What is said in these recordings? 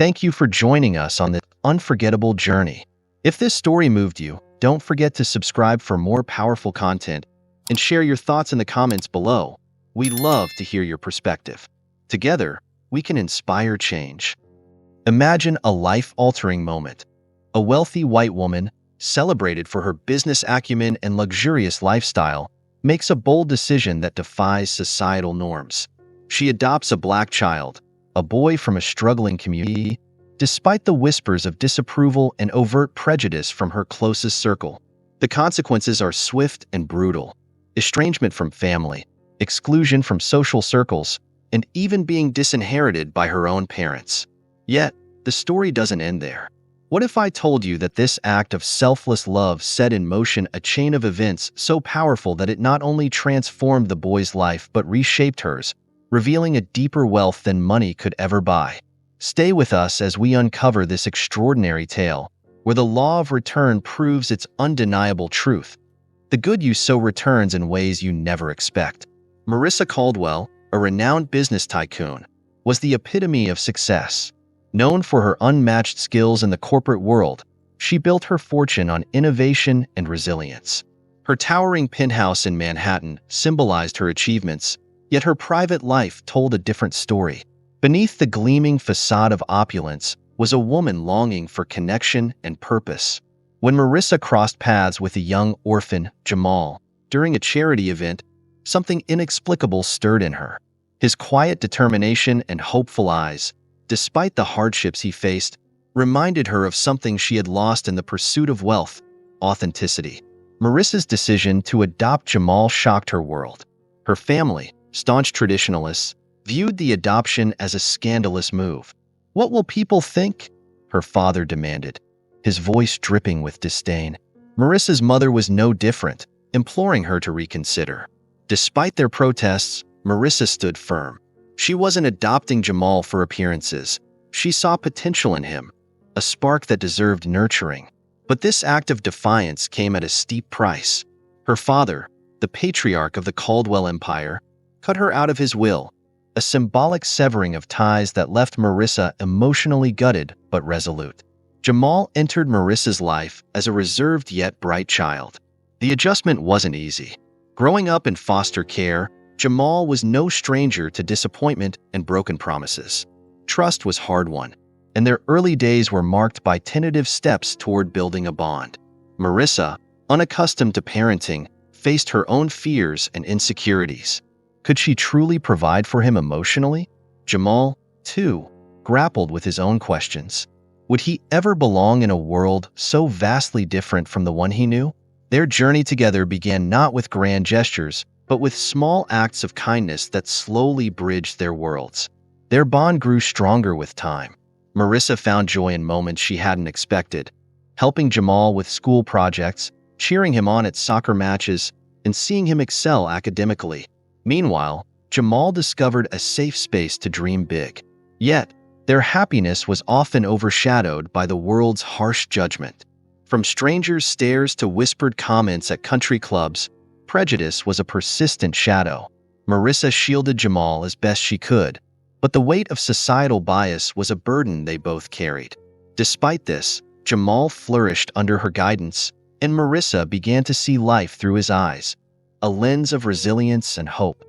Thank you for joining us on this unforgettable journey. If this story moved you, don't forget to subscribe for more powerful content and share your thoughts in the comments below. We love to hear your perspective. Together, we can inspire change. Imagine a life-altering moment. A wealthy white woman, celebrated for her business acumen and luxurious lifestyle, makes a bold decision that defies societal norms. She adopts a black child, a boy from a struggling community, despite the whispers of disapproval and overt prejudice from her closest circle. The consequences are swift and brutal: estrangement from family, exclusion from social circles, and even being disinherited by her own parents. Yet, the story doesn't end there. What if I told you that this act of selfless love set in motion a chain of events so powerful that it not only transformed the boy's life but reshaped hers, revealing a deeper wealth than money could ever buy? Stay with us as we uncover this extraordinary tale, where the law of return proves its undeniable truth. The good you sow returns in ways you never expect. Marissa Caldwell, a renowned business tycoon, was the epitome of success. Known for her unmatched skills in the corporate world, she built her fortune on innovation and resilience. Her towering penthouse in Manhattan symbolized her achievements, yet her private life told a different story. Beneath the gleaming facade of opulence was a woman longing for connection and purpose. When Marissa crossed paths with a young orphan, Jamal, during a charity event, something inexplicable stirred in her. His quiet determination and hopeful eyes, despite the hardships he faced, reminded her of something she had lost in the pursuit of wealth: authenticity. Marissa's decision to adopt Jamal shocked her world. Her family, staunch traditionalists, viewed the adoption as a scandalous move. "What will people think?" her father demanded, his voice dripping with disdain. Marissa's mother was no different, imploring her to reconsider. Despite their protests, Marissa stood firm. She wasn't adopting Jamal for appearances. She saw potential in him, a spark that deserved nurturing. But this act of defiance came at a steep price. Her father, the patriarch of the Caldwell Empire, cut her out of his will, a symbolic severing of ties that left Marissa emotionally gutted but resolute. Jamal entered Marissa's life as a reserved yet bright child. The adjustment wasn't easy. Growing up in foster care, Jamal was no stranger to disappointment and broken promises. Trust was hard-won, and their early days were marked by tentative steps toward building a bond. Marissa, unaccustomed to parenting, faced her own fears and insecurities. Could she truly provide for him emotionally? Jamal, too, grappled with his own questions. Would he ever belong in a world so vastly different from the one he knew? Their journey together began not with grand gestures, but with small acts of kindness that slowly bridged their worlds. Their bond grew stronger with time. Marissa found joy in moments she hadn't expected, helping Jamal with school projects, cheering him on at soccer matches, and seeing him excel academically. Meanwhile, Jamal discovered a safe space to dream big. Yet, their happiness was often overshadowed by the world's harsh judgment. From strangers' stares to whispered comments at country clubs, prejudice was a persistent shadow. Marissa shielded Jamal as best she could, but the weight of societal bias was a burden they both carried. Despite this, Jamal flourished under her guidance, and Marissa began to see life through his eyes, a lens of resilience and hope.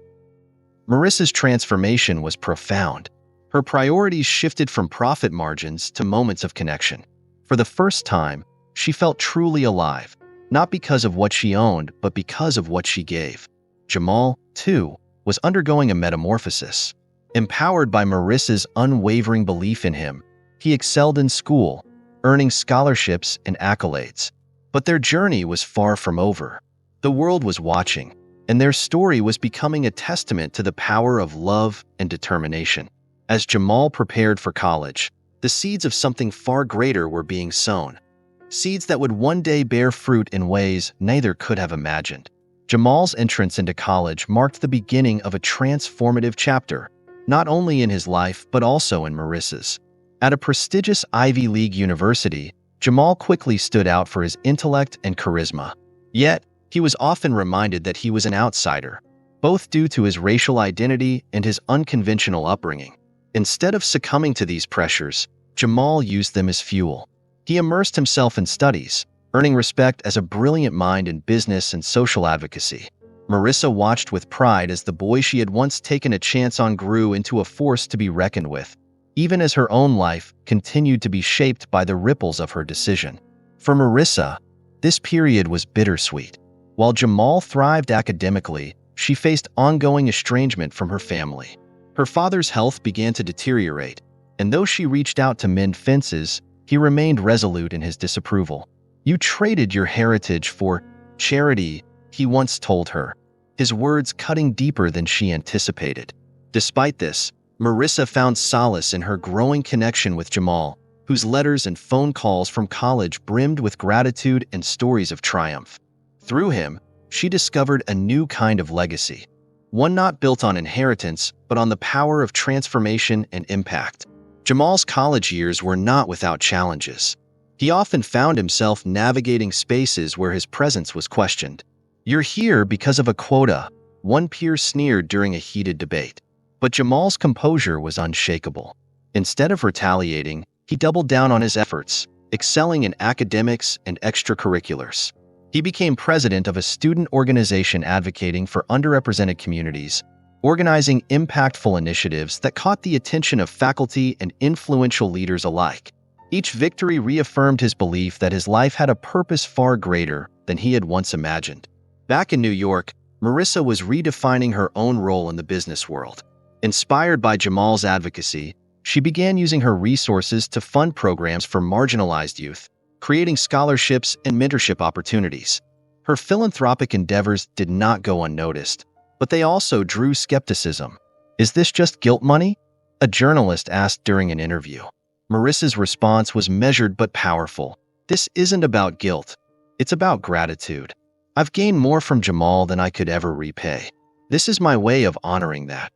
Marissa's transformation was profound. Her priorities shifted from profit margins to moments of connection. For the first time, she felt truly alive, not because of what she owned, but because of what she gave. Jamal, too, was undergoing a metamorphosis. Empowered by Marissa's unwavering belief in him, he excelled in school, earning scholarships and accolades. But their journey was far from over. The world was watching, and their story was becoming a testament to the power of love and determination. As Jamal prepared for college, the seeds of something far greater were being sown. Seeds that would one day bear fruit in ways neither could have imagined. Jamal's entrance into college marked the beginning of a transformative chapter, not only in his life but also in Marissa's. At a prestigious Ivy League university, Jamal quickly stood out for his intellect and charisma. Yet, he was often reminded that he was an outsider, both due to his racial identity and his unconventional upbringing. Instead of succumbing to these pressures, Jamal used them as fuel. He immersed himself in studies, earning respect as a brilliant mind in business and social advocacy. Marissa watched with pride as the boy she had once taken a chance on grew into a force to be reckoned with, even as her own life continued to be shaped by the ripples of her decision. For Marissa, this period was bittersweet. While Jamal thrived academically, she faced ongoing estrangement from her family. Her father's health began to deteriorate, and though she reached out to mend fences, he remained resolute in his disapproval. "You traded your heritage for charity," he once told her, his words cutting deeper than she anticipated. Despite this, Marissa found solace in her growing connection with Jamal, whose letters and phone calls from college brimmed with gratitude and stories of triumph. Through him, she discovered a new kind of legacy, one not built on inheritance, but on the power of transformation and impact. Jamal's college years were not without challenges. He often found himself navigating spaces where his presence was questioned. "You're here because of a quota," one peer sneered during a heated debate. But Jamal's composure was unshakable. Instead of retaliating, he doubled down on his efforts, excelling in academics and extracurriculars. He became president of a student organization advocating for underrepresented communities, organizing impactful initiatives that caught the attention of faculty and influential leaders alike. Each victory reaffirmed his belief that his life had a purpose far greater than he had once imagined. Back in New York, Marissa was redefining her own role in the business world. Inspired by Jamal's advocacy, she began using her resources to fund programs for marginalized youth, creating scholarships and mentorship opportunities. Her philanthropic endeavors did not go unnoticed, but they also drew skepticism. "Is this just guilt money?" a journalist asked during an interview. Marissa's response was measured but powerful. "This isn't about guilt. It's about gratitude. I've gained more from Jamal than I could ever repay. This is my way of honoring that."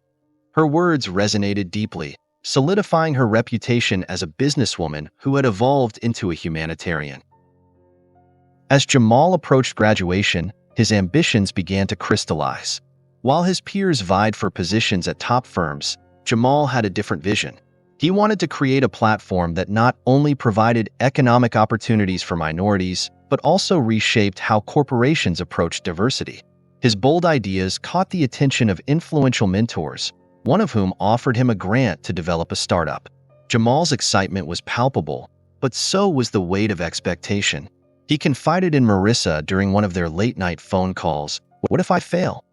Her words resonated deeply, solidifying her reputation as a businesswoman who had evolved into a humanitarian. As Jamal approached graduation, his ambitions began to crystallize. While his peers vied for positions at top firms, Jamal had a different vision. He wanted to create a platform that not only provided economic opportunities for minorities, but also reshaped how corporations approached diversity. His bold ideas caught the attention of influential mentors, one of whom offered him a grant to develop a startup. Jamal's excitement was palpable, but so was the weight of expectation. He confided in Marissa during one of their late-night phone calls, "What if I fail?"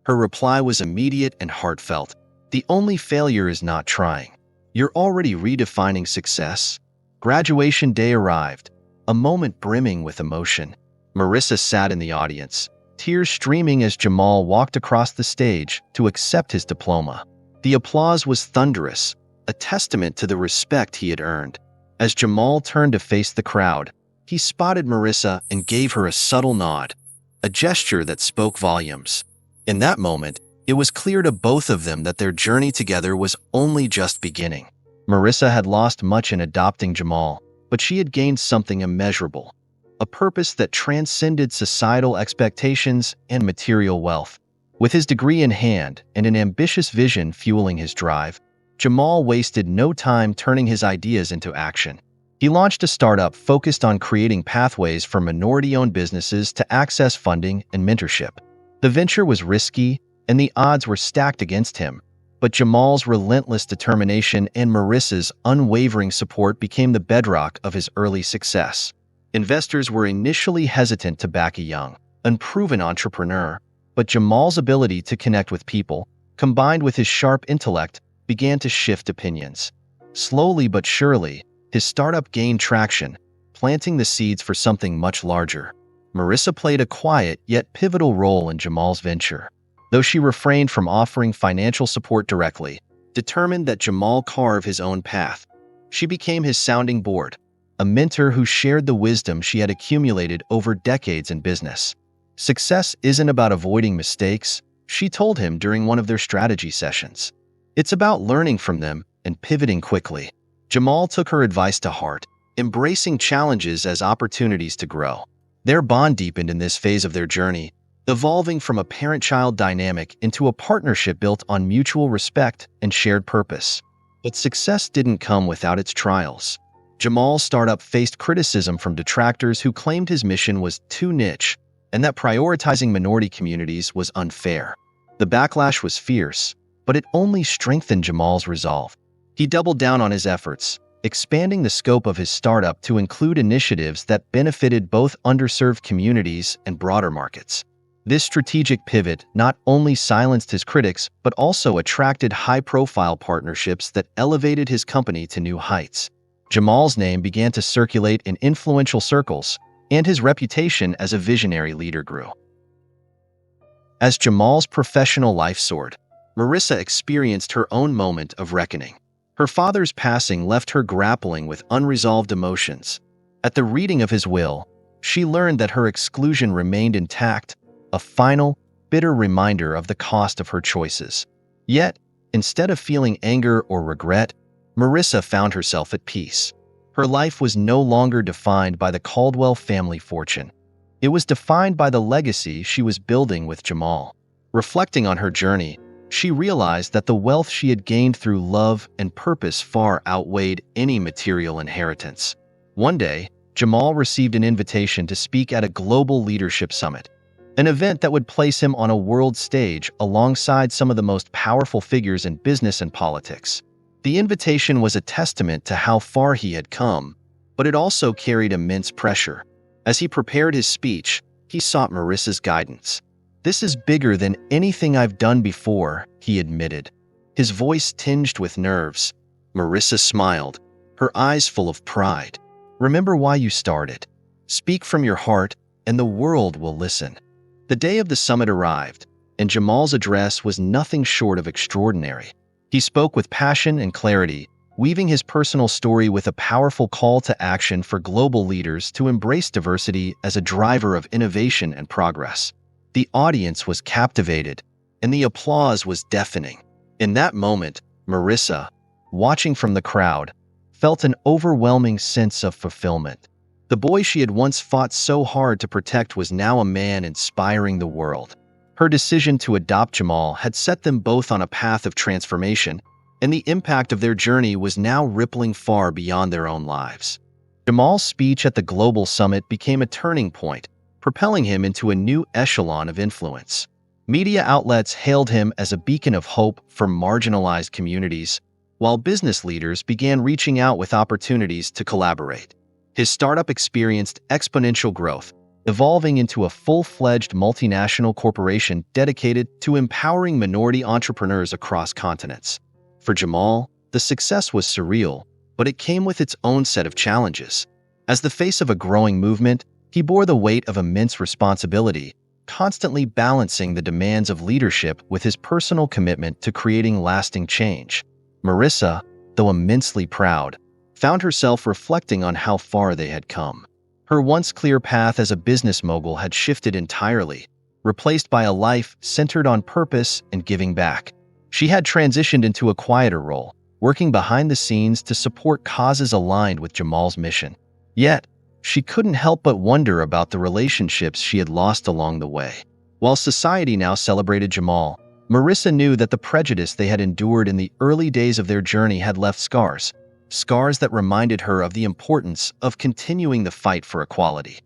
Her reply was immediate and heartfelt. "The only failure is not trying. You're already redefining success." Graduation day arrived, a moment brimming with emotion. Marissa sat in the audience, tears streaming as Jamal walked across the stage to accept his diploma. The applause was thunderous, a testament to the respect he had earned. As Jamal turned to face the crowd, he spotted Marissa and gave her a subtle nod, a gesture that spoke volumes. In that moment, it was clear to both of them that their journey together was only just beginning. Marissa had lost much in adopting Jamal, but she had gained something immeasurable, a purpose that transcended societal expectations and material wealth. With his degree in hand and an ambitious vision fueling his drive, Jamal wasted no time turning his ideas into action. He launched a startup focused on creating pathways for minority-owned businesses to access funding and mentorship. The venture was risky, and the odds were stacked against him, but Jamal's relentless determination and Marissa's unwavering support became the bedrock of his early success. Investors were initially hesitant to back a young, unproven entrepreneur, but Jamal's ability to connect with people, combined with his sharp intellect, began to shift opinions. Slowly but surely, his startup gained traction, planting the seeds for something much larger. Marissa played a quiet yet pivotal role in Jamal's venture. Though she refrained from offering financial support directly, determined that Jamal carve his own path, she became his sounding board, a mentor who shared the wisdom she had accumulated over decades in business. "Success isn't about avoiding mistakes," she told him during one of their strategy sessions. "It's about learning from them and pivoting quickly." Jamal took her advice to heart, embracing challenges as opportunities to grow. Their bond deepened in this phase of their journey, evolving from a parent-child dynamic into a partnership built on mutual respect and shared purpose. But success didn't come without its trials. Jamal's startup faced criticism from detractors who claimed his mission was too niche and that prioritizing minority communities was unfair. The backlash was fierce, but it only strengthened Jamal's resolve. He doubled down on his efforts, expanding the scope of his startup to include initiatives that benefited both underserved communities and broader markets. This strategic pivot not only silenced his critics but also attracted high-profile partnerships that elevated his company to new heights. Jamal's name began to circulate in influential circles, and his reputation as a visionary leader grew. As Jamal's professional life soared, Marissa experienced her own moment of reckoning. Her father's passing left her grappling with unresolved emotions. At the reading of his will, she learned that her exclusion remained intact, a final, bitter reminder of the cost of her choices. Yet, instead of feeling anger or regret, Marissa found herself at peace. Her life was no longer defined by the Caldwell family fortune. It was defined by the legacy she was building with Jamal. Reflecting on her journey, she realized that the wealth she had gained through love and purpose far outweighed any material inheritance. One day, Jamal received an invitation to speak at a global leadership summit, an event that would place him on a world stage alongside some of the most powerful figures in business and politics. The invitation was a testament to how far he had come, but it also carried immense pressure. As he prepared his speech, he sought Marissa's guidance. "This is bigger than anything I've done before," he admitted, his voice tinged with nerves. Marissa smiled, her eyes full of pride. "Remember why you started. Speak from your heart, and the world will listen." The day of the summit arrived, and Jamal's address was nothing short of extraordinary. He spoke with passion and clarity, weaving his personal story with a powerful call to action for global leaders to embrace diversity as a driver of innovation and progress. The audience was captivated, and the applause was deafening. In that moment, Marissa, watching from the crowd, felt an overwhelming sense of fulfillment. The boy she had once fought so hard to protect was now a man inspiring the world. Her decision to adopt Jamal had set them both on a path of transformation, and the impact of their journey was now rippling far beyond their own lives. Jamal's speech at the Global Summit became a turning point, propelling him into a new echelon of influence. Media outlets hailed him as a beacon of hope for marginalized communities, while business leaders began reaching out with opportunities to collaborate. His startup experienced exponential growth, evolving into a full-fledged multinational corporation dedicated to empowering minority entrepreneurs across continents. For Jamal, the success was surreal, but it came with its own set of challenges. As the face of a growing movement, he bore the weight of immense responsibility, constantly balancing the demands of leadership with his personal commitment to creating lasting change. Marissa, though immensely proud, found herself reflecting on how far they had come. Her once clear path as a business mogul had shifted entirely, replaced by a life centered on purpose and giving back. She had transitioned into a quieter role, working behind the scenes to support causes aligned with Jamal's mission. Yet, she couldn't help but wonder about the relationships she had lost along the way. While society now celebrated Jamal, Marissa knew that the prejudice they had endured in the early days of their journey had left scars that reminded her of the importance of continuing the fight for equality.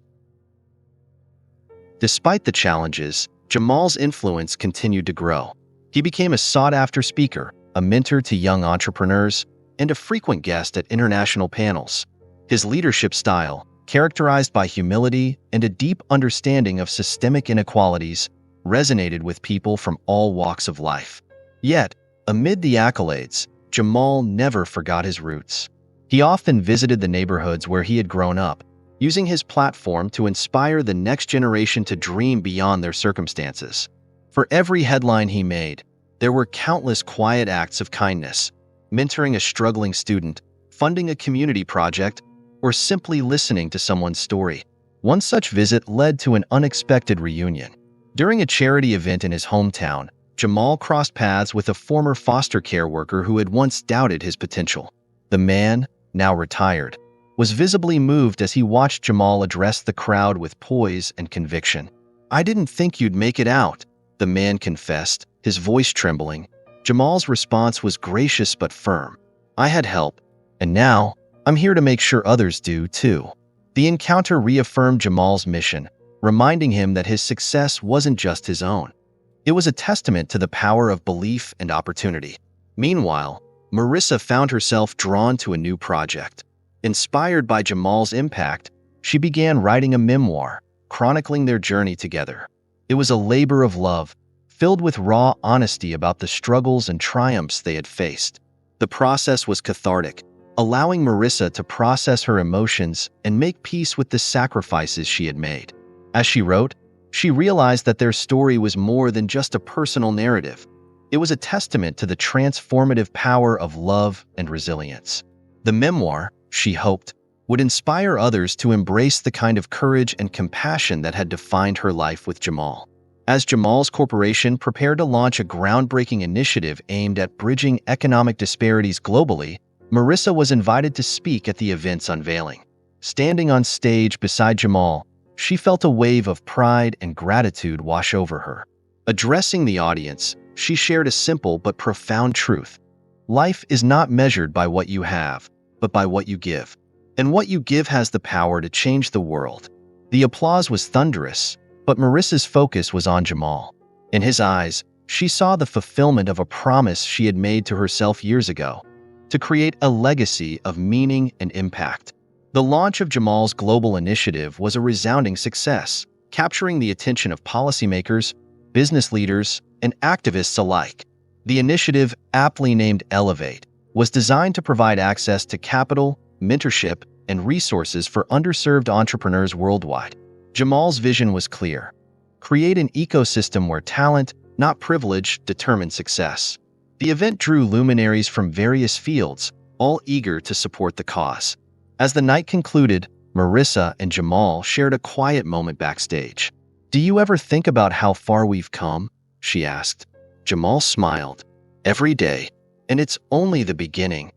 Despite the challenges, Jamal's influence continued to grow. He became a sought-after speaker, a mentor to young entrepreneurs, and a frequent guest at international panels. His leadership style, characterized by humility and a deep understanding of systemic inequalities, resonated with people from all walks of life. Yet, amid the accolades, Jamal never forgot his roots. He often visited the neighborhoods where he had grown up, using his platform to inspire the next generation to dream beyond their circumstances. For every headline he made, there were countless quiet acts of kindness, mentoring a struggling student, funding a community project, or simply listening to someone's story. One such visit led to an unexpected reunion. During a charity event in his hometown, Jamal crossed paths with a former foster care worker who had once doubted his potential. The man, now retired, was visibly moved as he watched Jamal address the crowd with poise and conviction. "I didn't think you'd make it out," the man confessed, his voice trembling. Jamal's response was gracious but firm. I had help, and now I'm here to make sure others do too. The encounter reaffirmed Jamal's mission, reminding him that his success wasn't just his own. It was a testament to the power of belief and opportunity. Meanwhile, Marissa found herself drawn to a new project. Inspired by Jamal's impact, she began writing a memoir, chronicling their journey together. It was a labor of love, filled with raw honesty about the struggles and triumphs they had faced. The process was cathartic, allowing Marissa to process her emotions and make peace with the sacrifices she had made. As she wrote, she realized that their story was more than just a personal narrative. It was a testament to the transformative power of love and resilience. The memoir, she hoped, would inspire others to embrace the kind of courage and compassion that had defined her life with Jamal. As Jamal's corporation prepared to launch a groundbreaking initiative aimed at bridging economic disparities globally, Marissa was invited to speak at the event's unveiling. Standing on stage beside Jamal, she felt a wave of pride and gratitude wash over her. Addressing the audience, she shared a simple but profound truth. Life is not measured by what you have, but by what you give. And what you give has the power to change the world. The applause was thunderous, but Marissa's focus was on Jamal. In his eyes, she saw the fulfillment of a promise she had made to herself years ago, to create a legacy of meaning and impact. The launch of Jamal's global initiative was a resounding success, capturing the attention of policymakers, business leaders, and activists alike. The initiative, aptly named Elevate, was designed to provide access to capital, mentorship, and resources for underserved entrepreneurs worldwide. Jamal's vision was clear: create an ecosystem where talent, not privilege, determined success. The event drew luminaries from various fields, all eager to support the cause. As the night concluded, Marissa and Jamal shared a quiet moment backstage. "Do you ever think about how far we've come?" she asked. Jamal smiled. "Every day, and it's only the beginning."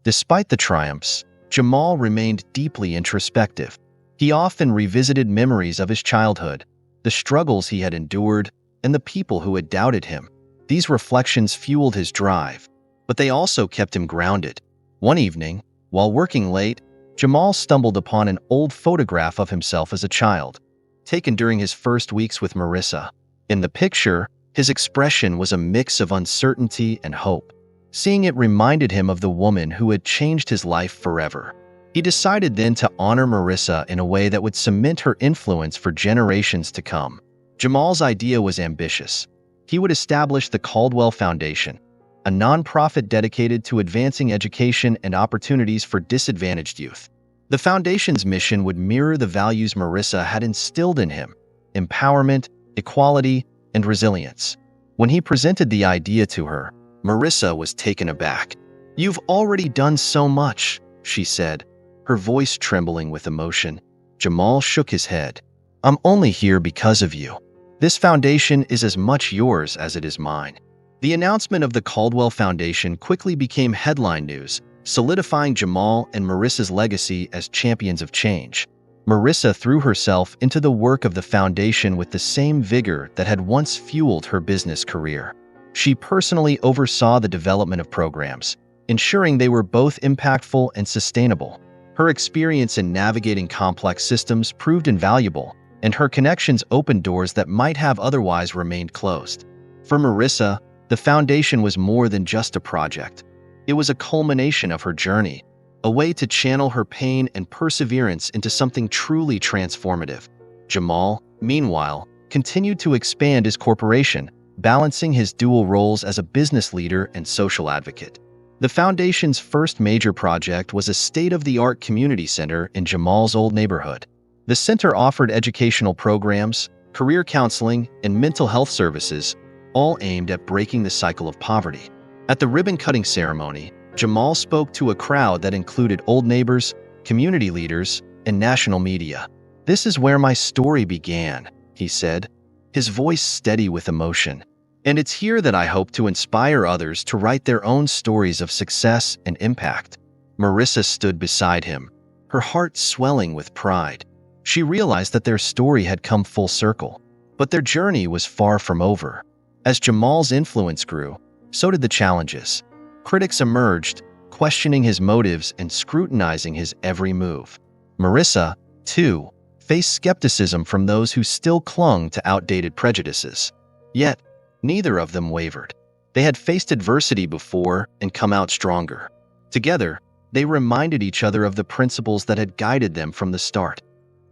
Despite the triumphs, Jamal remained deeply introspective. He often revisited memories of his childhood, the struggles he had endured, and the people who had doubted him. These reflections fueled his drive, but they also kept him grounded. One evening, while working late, Jamal stumbled upon an old photograph of himself as a child, taken during his first weeks with Marissa. In the picture, his expression was a mix of uncertainty and hope. Seeing it reminded him of the woman who had changed his life forever. He decided then to honor Marissa in a way that would cement her influence for generations to come. Jamal's idea was ambitious. He would establish the Caldwell Foundation, a nonprofit dedicated to advancing education and opportunities for disadvantaged youth. The foundation's mission would mirror the values Marissa had instilled in him: empowerment, equality, and resilience. When he presented the idea to her, Marissa was taken aback. "You've already done so much," she said, her voice trembling with emotion. Jamal shook his head. "I'm only here because of you. This foundation is as much yours as it is mine." The announcement of the Caldwell Foundation quickly became headline news, solidifying Jamal and Marissa's legacy as champions of change. Marissa threw herself into the work of the foundation with the same vigor that had once fueled her business career. She personally oversaw the development of programs, ensuring they were both impactful and sustainable. Her experience in navigating complex systems proved invaluable, and her connections opened doors that might have otherwise remained closed. For Marissa, the foundation was more than just a project. It was a culmination of her journey, a way to channel her pain and perseverance into something truly transformative. Jamal, meanwhile, continued to expand his corporation, balancing his dual roles as a business leader and social advocate. The foundation's first major project was a state-of-the-art community center in Jamal's old neighborhood. The center offered educational programs, career counseling, and mental health services, all aimed at breaking the cycle of poverty. At the ribbon-cutting ceremony, Jamal spoke to a crowd that included old neighbors, community leaders, and national media. "This is where my story began," he said, his voice steady with emotion. "And it's here that I hope to inspire others to write their own stories of success and impact." Marissa stood beside him, her heart swelling with pride. She realized that their story had come full circle, but their journey was far from over. As Jamal's influence grew, so did the challenges. Critics emerged, questioning his motives and scrutinizing his every move. Marissa, too, faced skepticism from those who still clung to outdated prejudices. Yet, neither of them wavered. They had faced adversity before and come out stronger. Together, they reminded each other of the principles that had guided them from the start: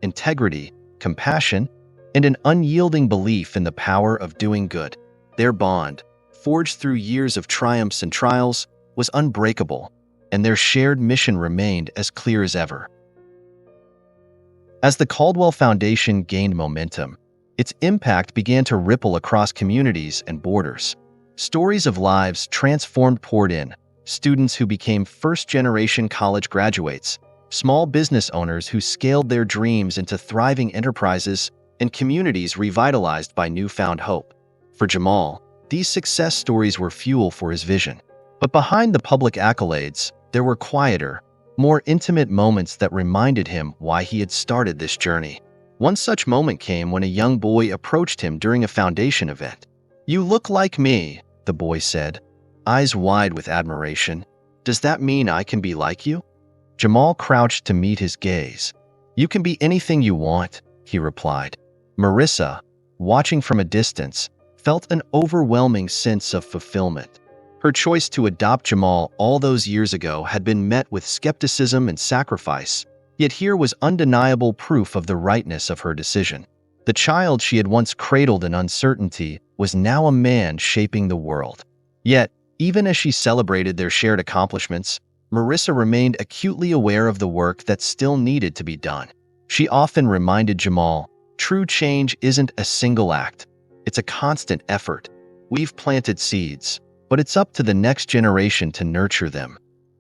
integrity, compassion, and an unyielding belief in the power of doing good. Their bond, forged through years of triumphs and trials, was unbreakable, and their shared mission remained as clear as ever. As the Caldwell Foundation gained momentum, its impact began to ripple across communities and borders. Stories of lives transformed poured in: students who became first-generation college graduates, small business owners who scaled their dreams into thriving enterprises, and communities revitalized by newfound hope. For Jamal, these success stories were fuel for his vision. But behind the public accolades, there were quieter, more intimate moments that reminded him why he had started this journey. One such moment came when a young boy approached him during a foundation event. "You look like me," the boy said, eyes wide with admiration. "Does that mean I can be like you?" Jamal crouched to meet his gaze. "You can be anything you want," he replied. Marissa, watching from a distance, felt an overwhelming sense of fulfillment. Her choice to adopt Jamal all those years ago had been met with skepticism and sacrifice, yet here was undeniable proof of the rightness of her decision. The child she had once cradled in uncertainty was now a man shaping the world. Yet, even as she celebrated their shared accomplishments, Marissa remained acutely aware of the work that still needed to be done. She often reminded Jamal, "True change isn't a single act. It's a constant effort. We've planted seeds, but it's up to the next generation to nurture them."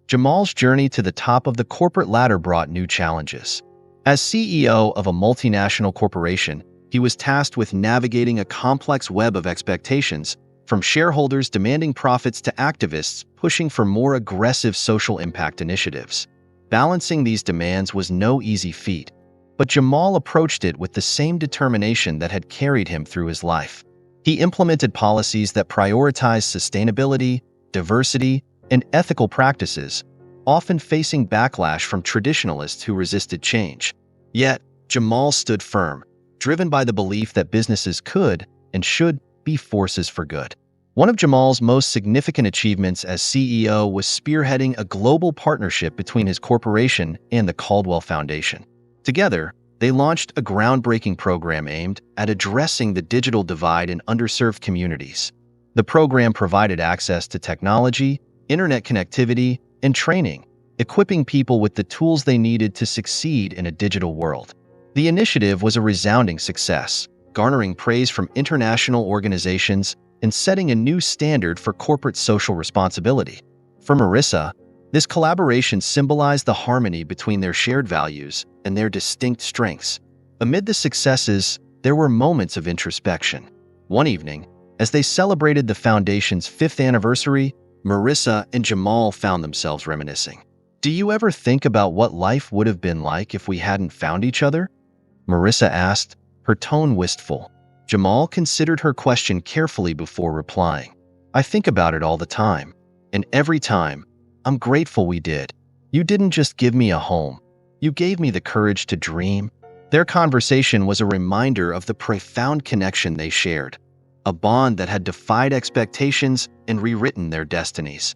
Jamal's journey to the top of the corporate ladder brought new challenges. As CEO of a multinational corporation, he was tasked with navigating a complex web of expectations, from shareholders demanding profits to activists pushing for more aggressive social impact initiatives. Balancing these demands was no easy feat, but Jamal approached it with the same determination that had carried him through his life. He implemented policies that prioritized sustainability, diversity, and ethical practices, often facing backlash from traditionalists who resisted change. Yet, Jamal stood firm, driven by the belief that businesses could and should be forces for good. One of Jamal's most significant achievements as CEO was spearheading a global partnership between his corporation and the Caldwell Foundation. Together, they launched a groundbreaking program aimed at addressing the digital divide in underserved communities. The program provided access to technology, internet connectivity, and training, equipping people with the tools they needed to succeed in a digital world. The initiative was a resounding success, garnering praise from international organizations and setting a new standard for corporate social responsibility. For Marissa, this collaboration symbolized the harmony between their shared values and their distinct strengths. Amid the successes, there were moments of introspection. One evening, as they celebrated the Foundation's 5th anniversary, Marissa and Jamal found themselves reminiscing. "Do you ever think about what life would have been like if we hadn't found each other?" Marissa asked, her tone wistful. Jamal considered her question carefully before replying. "I think about it all the time, and every time, I'm grateful we did. You didn't just give me a home. You gave me the courage to dream." Their conversation was a reminder of the profound connection they shared, a bond that had defied expectations and rewritten their destinies.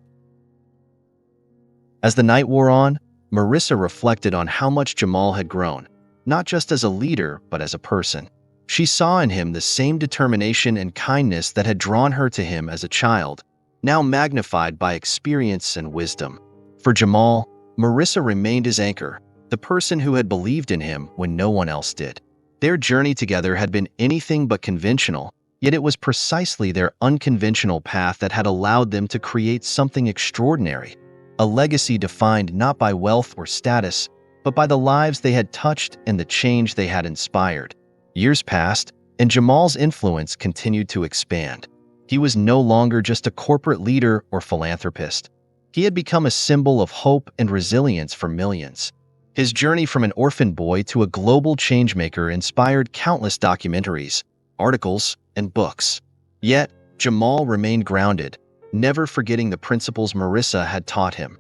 As the night wore on, Marissa reflected on how much Jamal had grown, not just as a leader, but as a person. She saw in him the same determination and kindness that had drawn her to him as a child, now magnified by experience and wisdom. For Jamal, Marissa remained his anchor, the person who had believed in him when no one else did. Their journey together had been anything but conventional, yet it was precisely their unconventional path that had allowed them to create something extraordinary, a legacy defined not by wealth or status, but by the lives they had touched and the change they had inspired. Years passed, and Jamal's influence continued to expand. He was no longer just a corporate leader or philanthropist. He had become a symbol of hope and resilience for millions. His journey from an orphan boy to a global changemaker inspired countless documentaries, articles, and books. Yet, Jamal remained grounded, never forgetting the principles Marissa had taught him: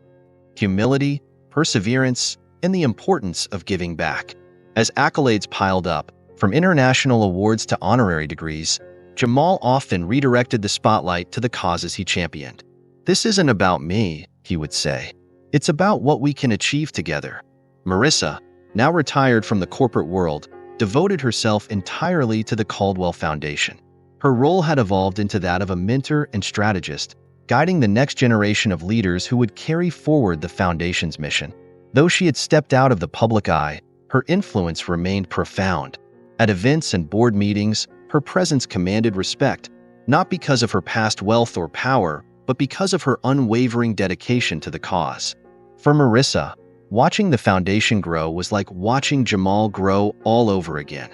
humility, perseverance, and the importance of giving back. As accolades piled up, from international awards to honorary degrees, Jamal often redirected the spotlight to the causes he championed. "This isn't about me," he would say. "It's about what we can achieve together." Marissa, now retired from the corporate world, devoted herself entirely to the Caldwell Foundation. Her role had evolved into that of a mentor and strategist, guiding the next generation of leaders who would carry forward the foundation's mission. Though she had stepped out of the public eye, her influence remained profound. At events and board meetings, her presence commanded respect, not because of her past wealth or power, but because of her unwavering dedication to the cause. For Marissa, watching the foundation grow was like watching Jamal grow all over again,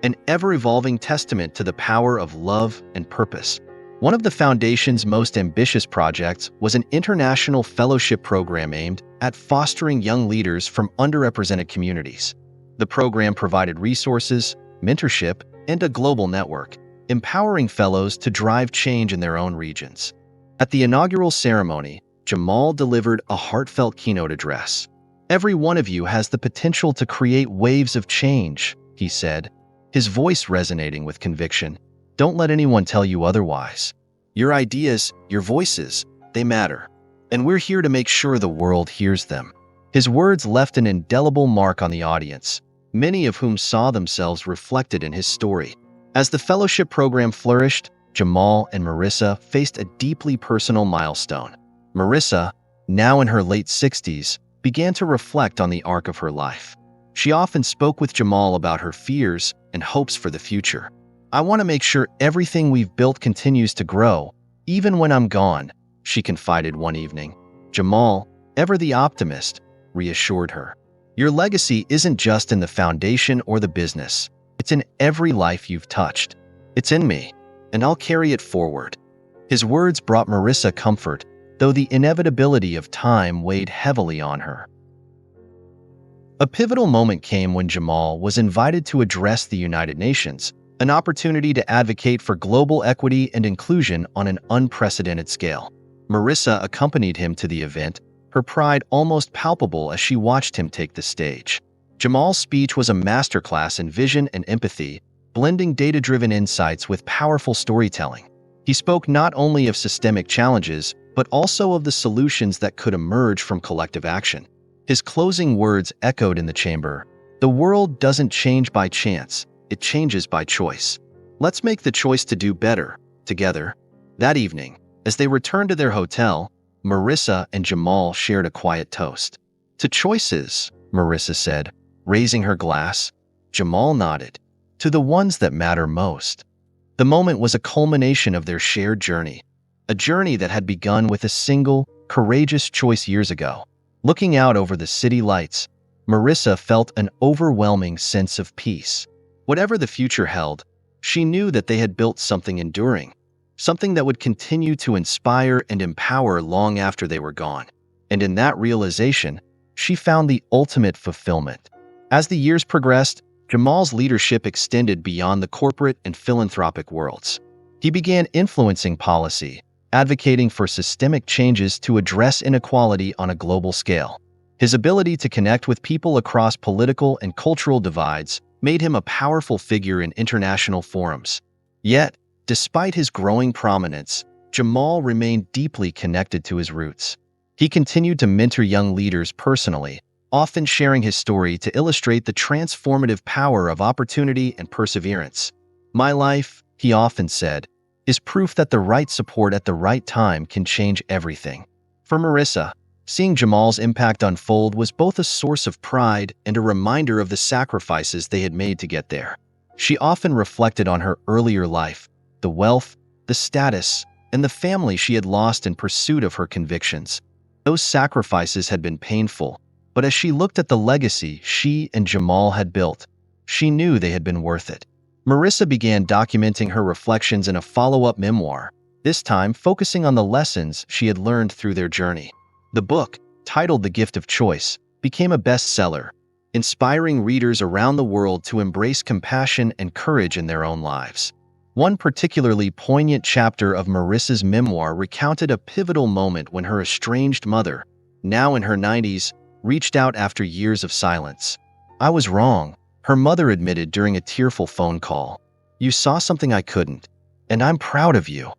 an ever-evolving testament to the power of love and purpose. One of the foundation's most ambitious projects was an international fellowship program aimed at fostering young leaders from underrepresented communities. The program provided resources, mentorship, and a global network, empowering fellows to drive change in their own regions. At the inaugural ceremony, Jamal delivered a heartfelt keynote address. "Every one of you has the potential to create waves of change," he said, his voice resonating with conviction. "Don't let anyone tell you otherwise. Your ideas, your voices, they matter. And we're here to make sure the world hears them." His words left an indelible mark on the audience, many of whom saw themselves reflected in his story. As the fellowship program flourished, Jamal and Marissa faced a deeply personal milestone. Marissa, now in her late 60s, began to reflect on the arc of her life. She often spoke with Jamal about her fears and hopes for the future. "I want to make sure everything we've built continues to grow, even when I'm gone," she confided one evening. Jamal, ever the optimist, reassured her. "Your legacy isn't just in the foundation or the business. It's in every life you've touched. It's in me, and I'll carry it forward." His words brought Marissa comfort, though the inevitability of time weighed heavily on her. A pivotal moment came when Jamal was invited to address the United Nations, an opportunity to advocate for global equity and inclusion on an unprecedented scale. Marissa accompanied him to the event, her pride almost palpable as she watched him take the stage. Jamal's speech was a masterclass in vision and empathy, blending data-driven insights with powerful storytelling. He spoke not only of systemic challenges, but also of the solutions that could emerge from collective action. His closing words echoed in the chamber: "The world doesn't change by chance, it changes by choice. Let's make the choice to do better, together." That evening, as they returned to their hotel, Marissa and Jamal shared a quiet toast. "To choices," Marissa said, raising her glass. Jamal nodded. "To the ones that matter most." The moment was a culmination of their shared journey, a journey that had begun with a single, courageous choice years ago. Looking out over the city lights, Marissa felt an overwhelming sense of peace. Whatever the future held, she knew that they had built something enduring, something that would continue to inspire and empower long after they were gone. And in that realization, she found the ultimate fulfillment. As the years progressed, Jamal's leadership extended beyond the corporate and philanthropic worlds. He began influencing policy, advocating for systemic changes to address inequality on a global scale. His ability to connect with people across political and cultural divides made him a powerful figure in international forums. Yet, despite his growing prominence, Jamal remained deeply connected to his roots. He continued to mentor young leaders personally, often sharing his story to illustrate the transformative power of opportunity and perseverance. "My life," he often said, "is proof that the right support at the right time can change everything." For Marissa, seeing Jamal's impact unfold was both a source of pride and a reminder of the sacrifices they had made to get there. She often reflected on her earlier life, the wealth, the status, and the family she had lost in pursuit of her convictions. Those sacrifices had been painful, but as she looked at the legacy she and Jamal had built, she knew they had been worth it. Marissa began documenting her reflections in a follow-up memoir, this time focusing on the lessons she had learned through their journey. The book, titled The Gift of Choice, became a bestseller, inspiring readers around the world to embrace compassion and courage in their own lives. One particularly poignant chapter of Marissa's memoir recounted a pivotal moment when her estranged mother, now in her 90s, reached out after years of silence. "I was wrong," her mother admitted during a tearful phone call. "You saw something I couldn't, and I'm proud of you."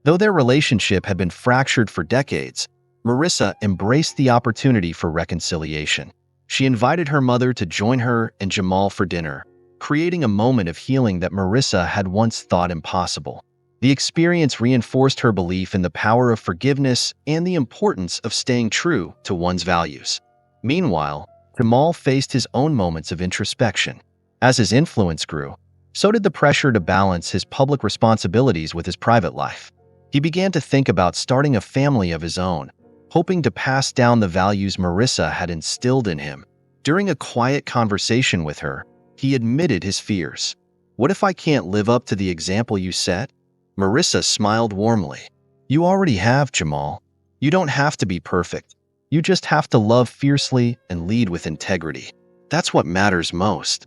Though their relationship had been fractured for decades, Marissa embraced the opportunity for reconciliation. She invited her mother to join her and Jamal for dinner, creating a moment of healing that Marissa had once thought impossible. The experience reinforced her belief in the power of forgiveness and the importance of staying true to one's values. Meanwhile, Jamal faced his own moments of introspection. As his influence grew, so did the pressure to balance his public responsibilities with his private life. He began to think about starting a family of his own, hoping to pass down the values Marissa had instilled in him. During a quiet conversation with her, he admitted his fears. "What if I can't live up to the example you set?" Marissa smiled warmly. "You already have, Jamal. You don't have to be perfect. You just have to love fiercely and lead with integrity. That's what matters most."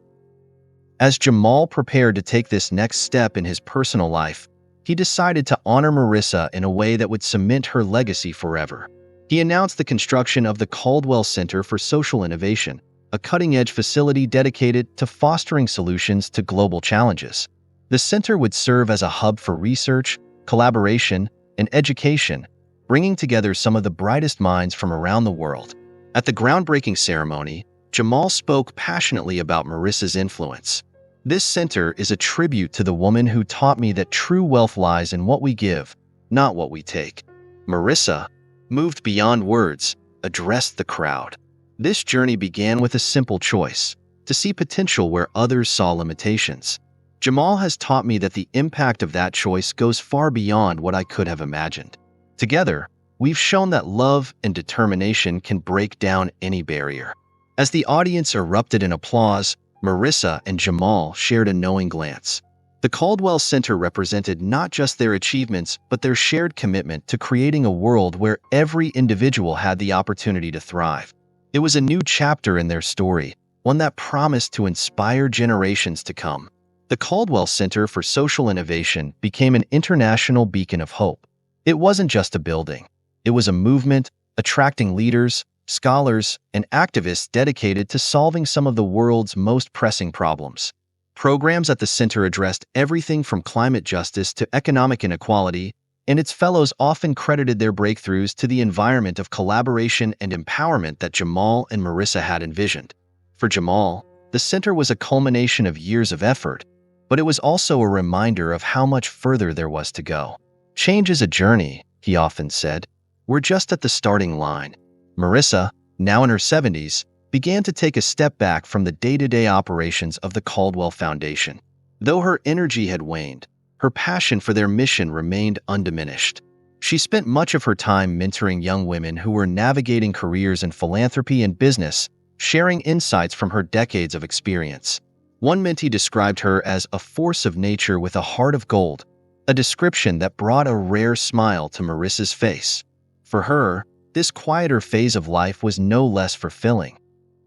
As Jamal prepared to take this next step in his personal life, he decided to honor Marissa in a way that would cement her legacy forever. He announced the construction of the Caldwell Center for Social Innovation, a cutting-edge facility dedicated to fostering solutions to global challenges. The center would serve as a hub for research, collaboration, and education, bringing together some of the brightest minds from around the world. At the groundbreaking ceremony, Jamal spoke passionately about Marissa's influence. "This center is a tribute to the woman who taught me that true wealth lies in what we give, not what we take." Marissa, moved beyond words, addressed the crowd. "This journey began with a simple choice: to see potential where others saw limitations. Jamal has taught me that the impact of that choice goes far beyond what I could have imagined. Together, we've shown that love and determination can break down any barrier." As the audience erupted in applause, Marissa and Jamal shared a knowing glance. The Caldwell Center represented not just their achievements, but their shared commitment to creating a world where every individual had the opportunity to thrive. It was a new chapter in their story, one that promised to inspire generations to come. The Caldwell Center for Social Innovation became an international beacon of hope. It wasn't just a building. It was a movement, attracting leaders, scholars, and activists dedicated to solving some of the world's most pressing problems. Programs at the center addressed everything from climate justice to economic inequality, and its fellows often credited their breakthroughs to the environment of collaboration and empowerment that Jamal and Marissa had envisioned. For Jamal, the center was a culmination of years of effort, but it was also a reminder of how much further there was to go. "Change is a journey," he often said. "We're just at the starting line." Marissa, now in her 70s, began to take a step back from the day-to-day operations of the Caldwell Foundation. Though her energy had waned, her passion for their mission remained undiminished. She spent much of her time mentoring young women who were navigating careers in philanthropy and business, sharing insights from her decades of experience. One mentee described her as a force of nature with a heart of gold, a description that brought a rare smile to Marissa's face. For her, this quieter phase of life was no less fulfilling.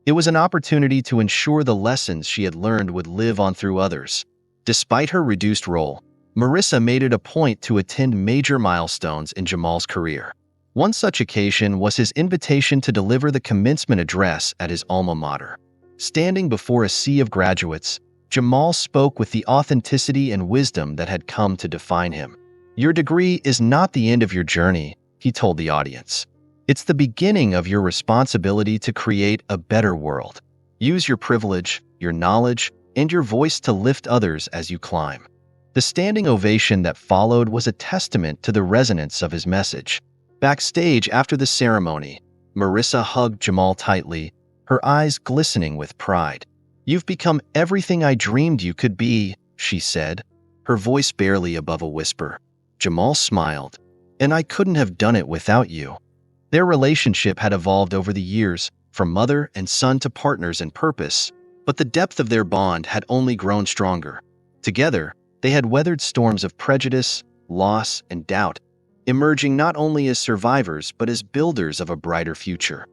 It was an opportunity to ensure the lessons she had learned would live on through others. Despite her reduced role, Marissa made it a point to attend major milestones in Jamal's career. One such occasion was his invitation to deliver the commencement address at his alma mater. Standing before a sea of graduates, Jamal spoke with the authenticity and wisdom that had come to define him. "Your degree is not the end of your journey," he told the audience. "It's the beginning of your responsibility to create a better world. Use your privilege, your knowledge, and your voice to lift others as you climb." The standing ovation that followed was a testament to the resonance of his message. Backstage after the ceremony, Marissa hugged Jamal tightly, her eyes glistening with pride. "You've become everything I dreamed you could be," she said, her voice barely above a whisper. Jamal smiled. "And I couldn't have done it without you." Their relationship had evolved over the years, from mother and son to partners in purpose, but the depth of their bond had only grown stronger. Together, they had weathered storms of prejudice, loss, and doubt, emerging not only as survivors but as builders of a brighter future.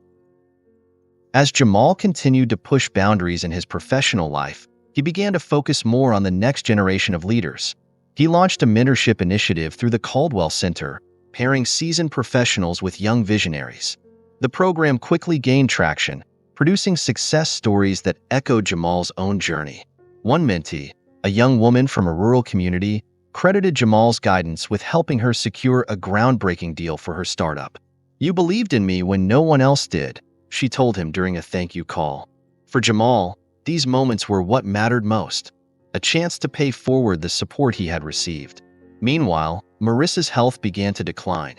As Jamal continued to push boundaries in his professional life, he began to focus more on the next generation of leaders. He launched a mentorship initiative through the Caldwell Center, pairing seasoned professionals with young visionaries. The program quickly gained traction, producing success stories that echoed Jamal's own journey. One mentee, a young woman from a rural community, credited Jamal's guidance with helping her secure a groundbreaking deal for her startup. "You believed in me when no one else did," she told him during a thank you call. For Jamal, these moments were what mattered most, a chance to pay forward the support he had received. Meanwhile, Marissa's health began to decline,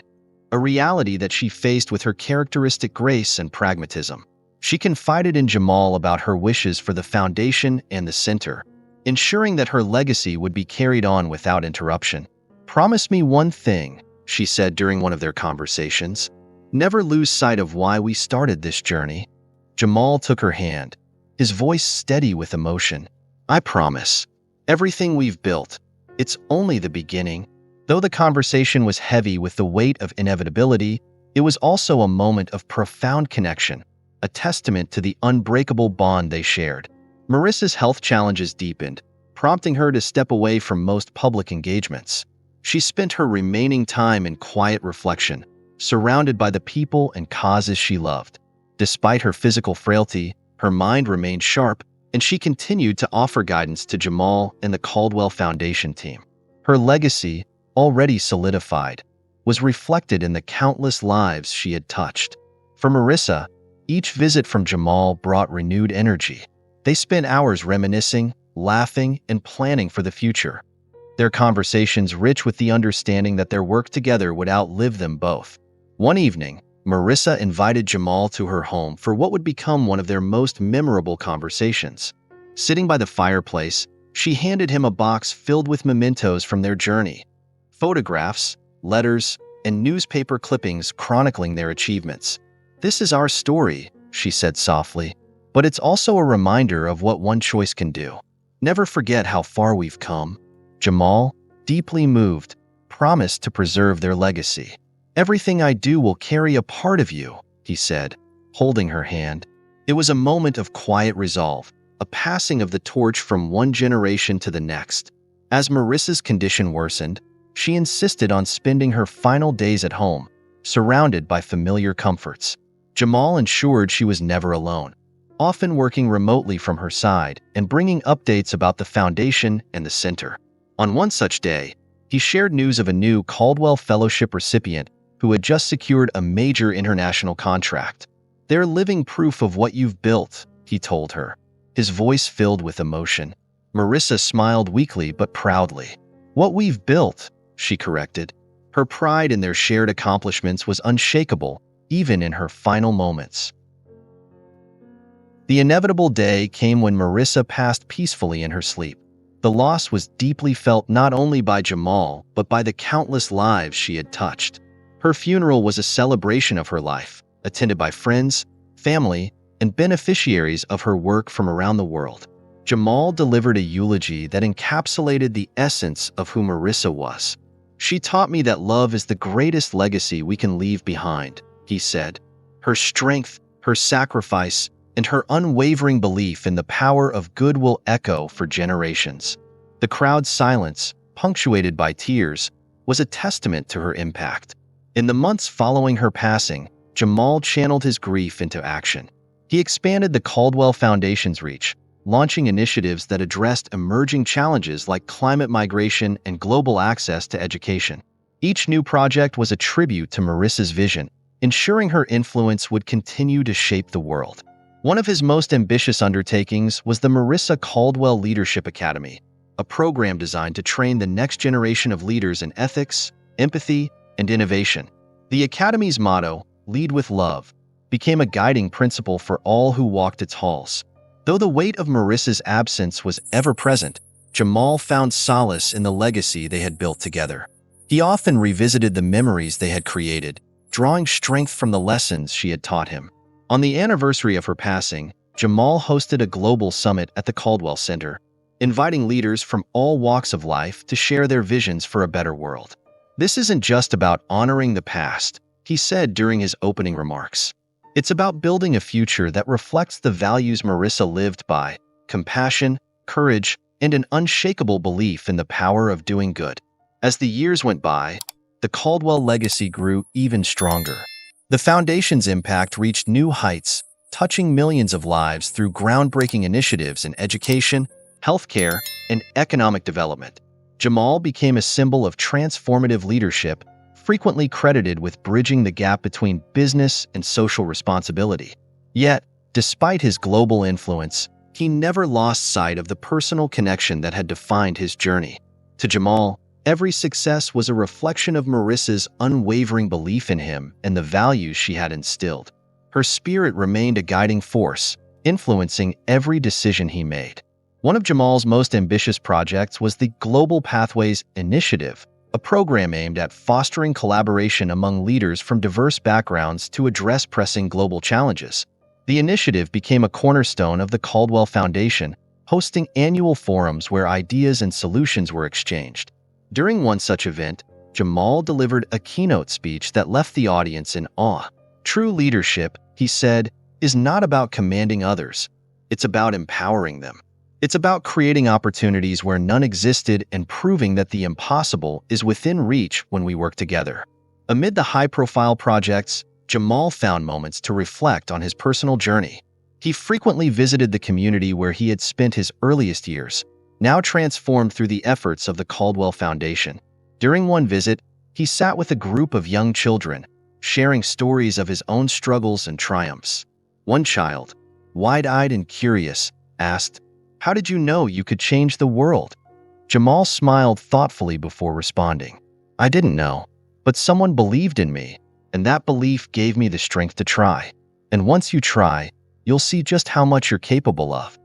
a reality that she faced with her characteristic grace and pragmatism. She confided in Jamal about her wishes for the foundation and the center, ensuring that her legacy would be carried on without interruption. "Promise me one thing," she said during one of their conversations. "Never lose sight of why we started this journey." Jamal took her hand, his voice steady with emotion. "I promise. Everything we've built, it's only the beginning." Though the conversation was heavy with the weight of inevitability, it was also a moment of profound connection, a testament to the unbreakable bond they shared. Marissa's health challenges deepened, prompting her to step away from most public engagements. She spent her remaining time in quiet reflection, surrounded by the people and causes she loved. Despite her physical frailty, her mind remained sharp, and she continued to offer guidance to Jamal and the Caldwell Foundation team. Her legacy, already solidified, was reflected in the countless lives she had touched. For Marissa, each visit from Jamal brought renewed energy. They spent hours reminiscing, laughing, and planning for the future, their conversations rich with the understanding that their work together would outlive them both. One evening, Marissa invited Jamal to her home for what would become one of their most memorable conversations. Sitting by the fireplace, she handed him a box filled with mementos from their journey, photographs, letters, and newspaper clippings chronicling their achievements. "This is our story," she said softly, "but it's also a reminder of what one choice can do. Never forget how far we've come." Jamal, deeply moved, promised to preserve their legacy. "Everything I do will carry a part of you," he said, holding her hand. It was a moment of quiet resolve, a passing of the torch from one generation to the next. As Marissa's condition worsened, she insisted on spending her final days at home, surrounded by familiar comforts. Jamal ensured she was never alone, often working remotely from her side and bringing updates about the foundation and the center. On one such day, he shared news of a new Caldwell Fellowship recipient who had just secured a major international contract. "They're living proof of what you've built," he told her, his voice filled with emotion. Marissa smiled weakly but proudly. "What we've built," she corrected. Her pride in their shared accomplishments was unshakable, even in her final moments. The inevitable day came when Marissa passed peacefully in her sleep. The loss was deeply felt not only by Jamal, but by the countless lives she had touched. Her funeral was a celebration of her life, attended by friends, family, and beneficiaries of her work from around the world. Jamal delivered a eulogy that encapsulated the essence of who Marissa was. "She taught me that love is the greatest legacy we can leave behind," he said. "Her strength, her sacrifice, and her unwavering belief in the power of good will echo for generations." The crowd's silence, punctuated by tears, was a testament to her impact. In the months following her passing, Jamal channeled his grief into action. He expanded the Caldwell Foundation's reach, launching initiatives that addressed emerging challenges like climate migration and global access to education. Each new project was a tribute to Marissa's vision, ensuring her influence would continue to shape the world. One of his most ambitious undertakings was the Marissa Caldwell Leadership Academy, a program designed to train the next generation of leaders in ethics, empathy, and innovation. The Academy's motto, "Lead with Love," became a guiding principle for all who walked its halls. Though the weight of Marissa's absence was ever present, Jamal found solace in the legacy they had built together. He often revisited the memories they had created, drawing strength from the lessons she had taught him. On the anniversary of her passing, Jamal hosted a global summit at the Caldwell Center, inviting leaders from all walks of life to share their visions for a better world. "This isn't just about honoring the past," he said during his opening remarks. "It's about building a future that reflects the values Marissa lived by: compassion, courage, and an unshakable belief in the power of doing good. As the years went by, the Caldwell legacy grew even stronger. The foundation's impact reached new heights, touching millions of lives through groundbreaking initiatives in education, healthcare, and economic development. Jamal became a symbol of transformative leadership, frequently credited with bridging the gap between business and social responsibility. Yet, despite his global influence, he never lost sight of the personal connection that had defined his journey. To Jamal, every success was a reflection of Marissa's unwavering belief in him and the values she had instilled. Her spirit remained a guiding force, influencing every decision he made. One of Jamal's most ambitious projects was the Global Pathways Initiative, a program aimed at fostering collaboration among leaders from diverse backgrounds to address pressing global challenges. The initiative became a cornerstone of the Caldwell Foundation, hosting annual forums where ideas and solutions were exchanged. During one such event, Jamal delivered a keynote speech that left the audience in awe. True leadership, he said, is not about commanding others. It's about empowering them. It's about creating opportunities where none existed and proving that the impossible is within reach when we work together. Amid the high-profile projects, Jamal found moments to reflect on his personal journey. He frequently visited the community where he had spent his earliest years, now transformed through the efforts of the Caldwell Foundation. During one visit, he sat with a group of young children, sharing stories of his own struggles and triumphs. One child, wide-eyed and curious, asked, "How did you know you could change the world?" Jamal smiled thoughtfully before responding, "I didn't know, but someone believed in me, and that belief gave me the strength to try. And once you try, you'll see just how much you're capable of."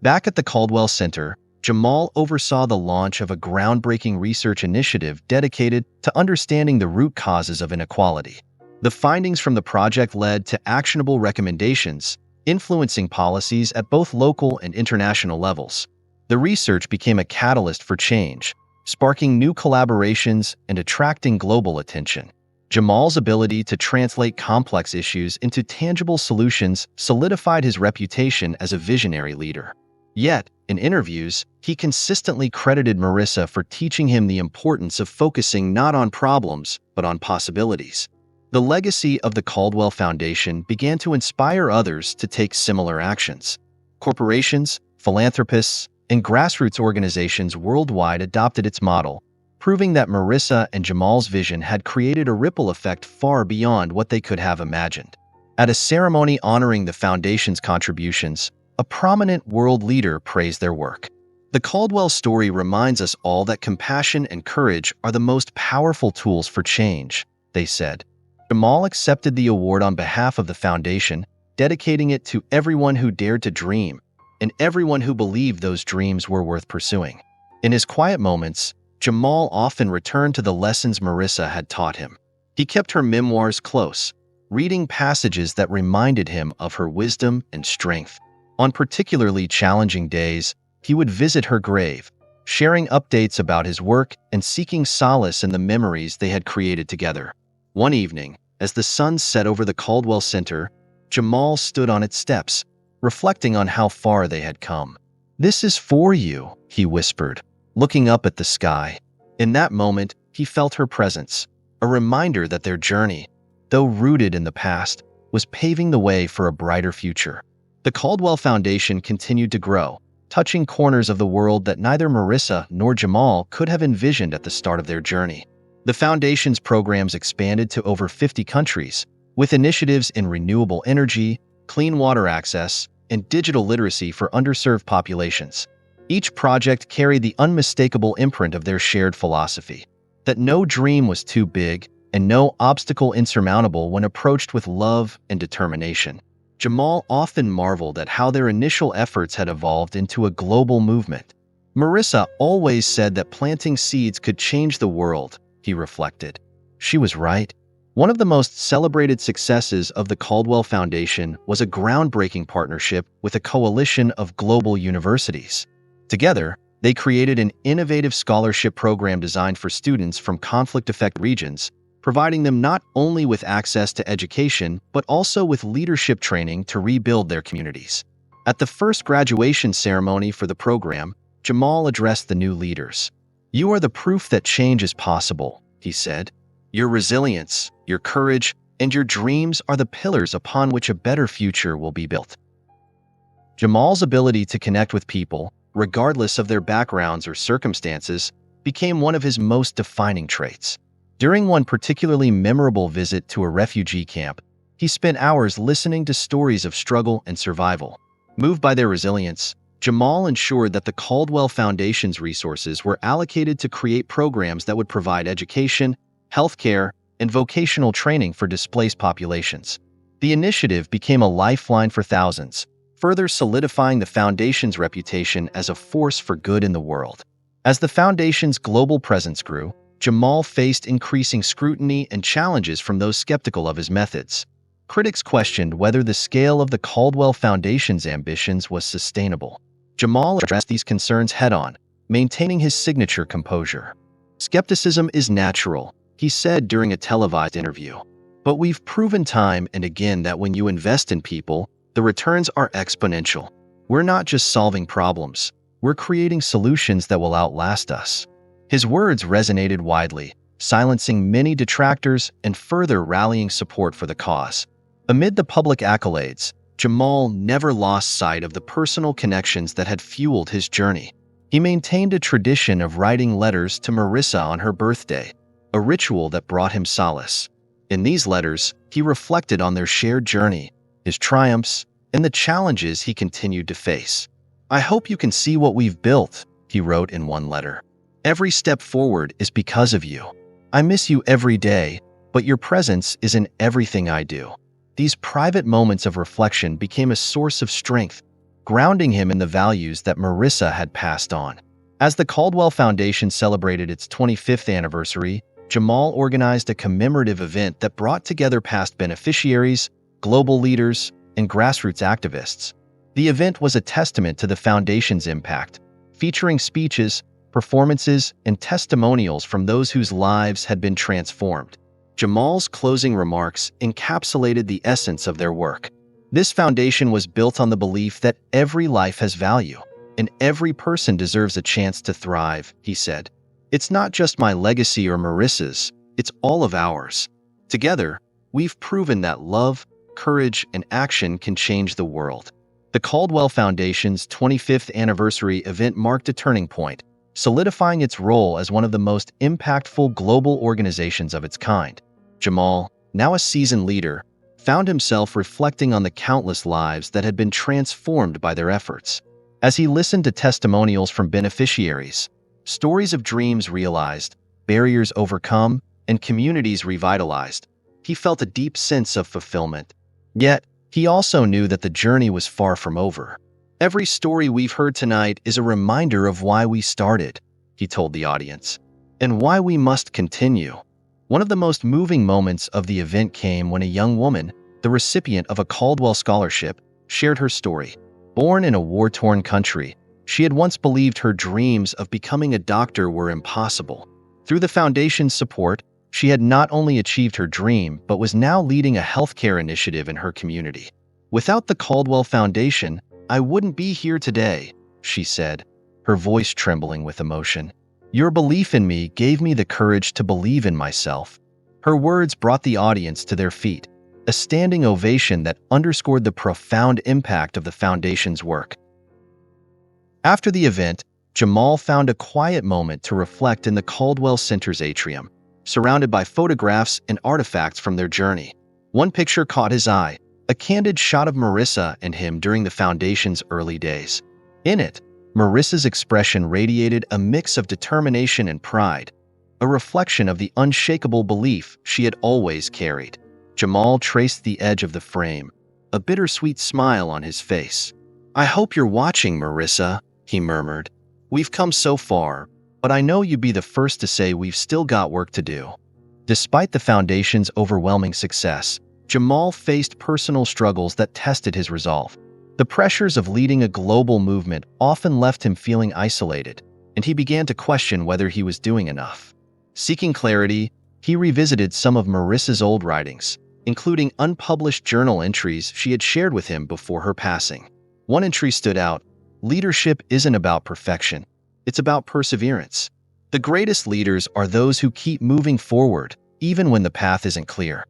Back at the Caldwell Center, Jamal oversaw the launch of a groundbreaking research initiative dedicated to understanding the root causes of inequality. The findings from the project led to actionable recommendations, influencing policies at both local and international levels. The research became a catalyst for change, sparking new collaborations and attracting global attention. Jamal's ability to translate complex issues into tangible solutions solidified his reputation as a visionary leader. Yet, in interviews, he consistently credited Marissa for teaching him the importance of focusing not on problems, but on possibilities. The legacy of the Caldwell Foundation began to inspire others to take similar actions. Corporations, philanthropists, and grassroots organizations worldwide adopted its model, proving that Marissa and Jamal's vision had created a ripple effect far beyond what they could have imagined. At a ceremony honoring the foundation's contributions, a prominent world leader praised their work. The Caldwell story reminds us all that compassion and courage are the most powerful tools for change, they said. Jamal accepted the award on behalf of the foundation, dedicating it to everyone who dared to dream and everyone who believed those dreams were worth pursuing. In his quiet moments, Jamal often returned to the lessons Marissa had taught him. He kept her memoirs close, reading passages that reminded him of her wisdom and strength. On particularly challenging days, he would visit her grave, sharing updates about his work and seeking solace in the memories they had created together. One evening, as the sun set over the Caldwell Center, Jamal stood on its steps, reflecting on how far they had come. "This is for you," he whispered, looking up at the sky. In that moment, he felt her presence, a reminder that their journey, though rooted in the past, was paving the way for a brighter future. The Caldwell Foundation continued to grow, touching corners of the world that neither Marissa nor Jamal could have envisioned at the start of their journey. The foundation's programs expanded to over 50 countries, with initiatives in renewable energy, clean water access, and digital literacy for underserved populations. Each project carried the unmistakable imprint of their shared philosophy, that no dream was too big and no obstacle insurmountable when approached with love and determination. Jamal often marveled at how their initial efforts had evolved into a global movement. Marissa always said that planting seeds could change the world, he reflected. She was right. One of the most celebrated successes of the Caldwell Foundation was a groundbreaking partnership with a coalition of global universities. Together, they created an innovative scholarship program designed for students from conflict-affected regions, providing them not only with access to education, but also with leadership training to rebuild their communities. At the first graduation ceremony for the program, Jamal addressed the new leaders. "You are the proof that change is possible," he said. "Your resilience, your courage, and your dreams are the pillars upon which a better future will be built." Jamal's ability to connect with people, regardless of their backgrounds or circumstances, became one of his most defining traits. During one particularly memorable visit to a refugee camp, he spent hours listening to stories of struggle and survival. Moved by their resilience, Jamal ensured that the Caldwell Foundation's resources were allocated to create programs that would provide education, healthcare, and vocational training for displaced populations. The initiative became a lifeline for thousands, further solidifying the Foundation's reputation as a force for good in the world. As the Foundation's global presence grew, Jamal faced increasing scrutiny and challenges from those skeptical of his methods. Critics questioned whether the scale of the Caldwell Foundation's ambitions was sustainable. Jamal addressed these concerns head-on, maintaining his signature composure. "Skepticism is natural," he said during a televised interview. "But we've proven time and again that when you invest in people, the returns are exponential. We're not just solving problems, we're creating solutions that will outlast us." His words resonated widely, silencing many detractors and further rallying support for the cause. Amid the public accolades, Jamal never lost sight of the personal connections that had fueled his journey. He maintained a tradition of writing letters to Marissa on her birthday, a ritual that brought him solace. In these letters, he reflected on their shared journey, his triumphs, and the challenges he continued to face. "I hope you can see what we've built," he wrote in one letter. "Every step forward is because of you. I miss you every day, but your presence is in everything I do." These private moments of reflection became a source of strength, grounding him in the values that Marissa had passed on. As the Caldwell Foundation celebrated its 25th anniversary, Jamal organized a commemorative event that brought together past beneficiaries, global leaders, and grassroots activists. The event was a testament to the Foundation's impact, featuring speeches, performances, and testimonials from those whose lives had been transformed. Jamal's closing remarks encapsulated the essence of their work. This foundation was built on the belief that every life has value, and every person deserves a chance to thrive, he said. "It's not just my legacy or Marissa's, it's all of ours. Together, we've proven that love, courage, and action can change the world." The Caldwell Foundation's 25th anniversary event marked a turning point, solidifying its role as one of the most impactful global organizations of its kind. Jamal, now a seasoned leader, found himself reflecting on the countless lives that had been transformed by their efforts. As he listened to testimonials from beneficiaries, stories of dreams realized, barriers overcome, and communities revitalized, he felt a deep sense of fulfillment. Yet, he also knew that the journey was far from over. "Every story we've heard tonight is a reminder of why we started," he told the audience, "and why we must continue." One of the most moving moments of the event came when a young woman, the recipient of a Caldwell Scholarship, shared her story. Born in a war-torn country, she had once believed her dreams of becoming a doctor were impossible. Through the Foundation's support, she had not only achieved her dream but was now leading a healthcare initiative in her community. "Without the Caldwell Foundation, I wouldn't be here today," she said, her voice trembling with emotion. "Your belief in me gave me the courage to believe in myself." Her words brought the audience to their feet, a standing ovation that underscored the profound impact of the Foundation's work. After the event, Jamal found a quiet moment to reflect in the Caldwell Center's atrium, surrounded by photographs and artifacts from their journey. One picture caught his eye, a candid shot of Marissa and him during the Foundation's early days. In it, Marissa's expression radiated a mix of determination and pride, a reflection of the unshakable belief she had always carried. Jamal traced the edge of the frame, a bittersweet smile on his face. "I hope you're watching, Marissa," he murmured. "We've come so far, but I know you'd be the first to say we've still got work to do." Despite the Foundation's overwhelming success, Jamal faced personal struggles that tested his resolve. The pressures of leading a global movement often left him feeling isolated, and he began to question whether he was doing enough. Seeking clarity, he revisited some of Marissa's old writings, including unpublished journal entries she had shared with him before her passing. One entry stood out: "Leadership isn't about perfection, It's about perseverance. The greatest leaders are those who keep moving forward, even when the path isn't clear.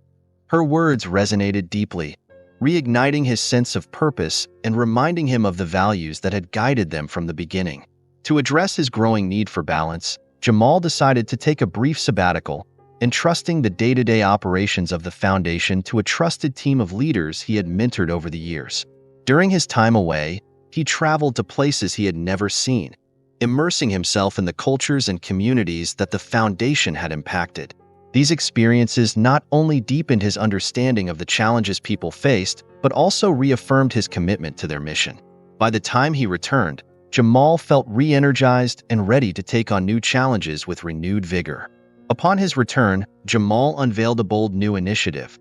Her words resonated deeply, reigniting his sense of purpose and reminding him of the values that had guided them from the beginning. To address his growing need for balance, Jamal decided to take a brief sabbatical, entrusting the day-to-day operations of the foundation to a trusted team of leaders he had mentored over the years. During his time away, he traveled to places he had never seen, immersing himself in the cultures and communities that the foundation had impacted. These experiences not only deepened his understanding of the challenges people faced, but also reaffirmed his commitment to their mission. By the time he returned, Jamal felt re-energized and ready to take on new challenges with renewed vigor. Upon his return, Jamal unveiled a bold new initiative: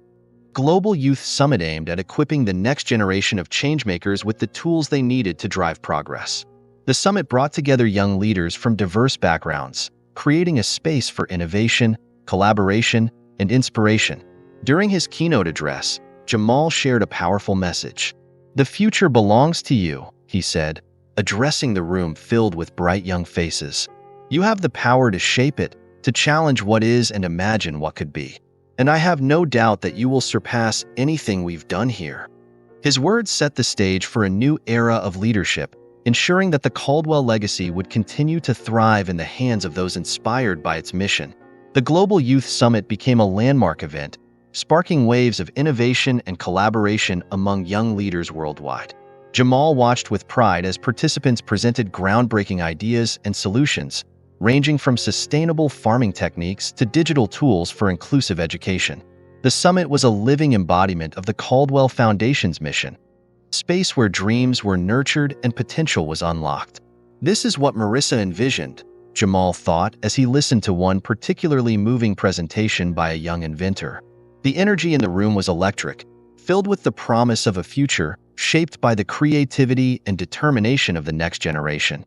Global Youth Summit, aimed at equipping the next generation of changemakers with the tools they needed to drive progress. The summit brought together young leaders from diverse backgrounds, creating a space for innovation, collaboration, and inspiration. During his keynote address, Jamal shared a powerful message. "The future belongs to you," he said, addressing the room filled with bright young faces. "You have the power to shape it, to challenge what is and imagine what could be. And I have no doubt that you will surpass anything we've done here." His words set the stage for a new era of leadership, ensuring that the Caldwell legacy would continue to thrive in the hands of those inspired by its mission. The Global Youth Summit became a landmark event, sparking waves of innovation and collaboration among young leaders worldwide. Jamal watched with pride as participants presented groundbreaking ideas and solutions, ranging from sustainable farming techniques to digital tools for inclusive education. The summit was a living embodiment of the Caldwell Foundation's mission, a space where dreams were nurtured and potential was unlocked. "This is what Marissa envisioned," Jamal thought as he listened to one particularly moving presentation by a young inventor. The energy in the room was electric, filled with the promise of a future shaped by the creativity and determination of the next generation.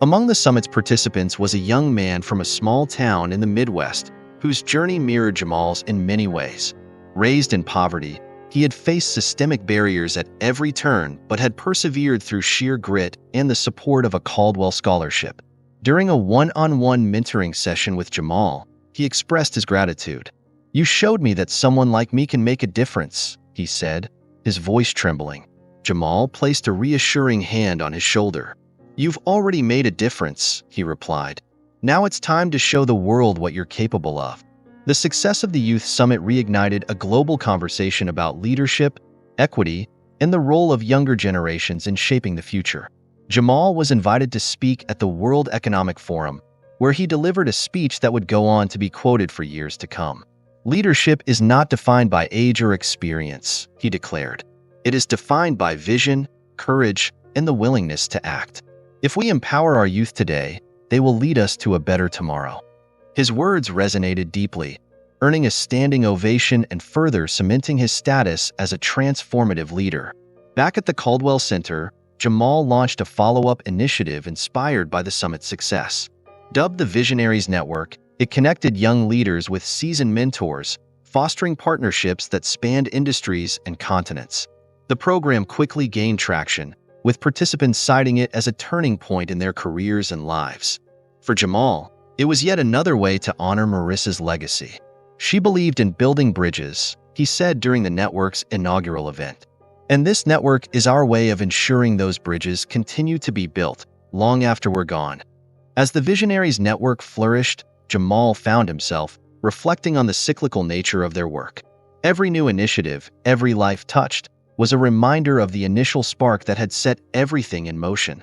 Among the summit's participants was a young man from a small town in the Midwest, whose journey mirrored Jamal's in many ways. Raised in poverty, he had faced systemic barriers at every turn but had persevered through sheer grit and the support of a Caldwell scholarship. During a one-on-one mentoring session with Jamal, he expressed his gratitude. "You showed me that someone like me can make a difference," he said, his voice trembling. Jamal placed a reassuring hand on his shoulder. "You've already made a difference," he replied. "Now it's time to show the world what you're capable of." The success of the Youth Summit reignited a global conversation about leadership, equity, and the role of younger generations in shaping the future. Jamal was invited to speak at the World Economic Forum, where he delivered a speech that would go on to be quoted for years to come. "Leadership is not defined by age or experience," he declared. "It is defined by vision, courage, and the willingness to act. If we empower our youth today, they will lead us to a better tomorrow." His words resonated deeply, earning a standing ovation and further cementing his status as a transformative leader. Back at the Caldwell Center, Jamal launched a follow-up initiative inspired by the summit's success. Dubbed the Visionaries Network, it connected young leaders with seasoned mentors, fostering partnerships that spanned industries and continents. The program quickly gained traction, with participants citing it as a turning point in their careers and lives. For Jamal, it was yet another way to honor Marissa's legacy. "She believed in building bridges," he said during the network's inaugural event. "And this network is our way of ensuring those bridges continue to be built long after we're gone." As the Visionaries Network flourished, Jamal found himself reflecting on the cyclical nature of their work. Every new initiative, every life touched, was a reminder of the initial spark that had set everything in motion.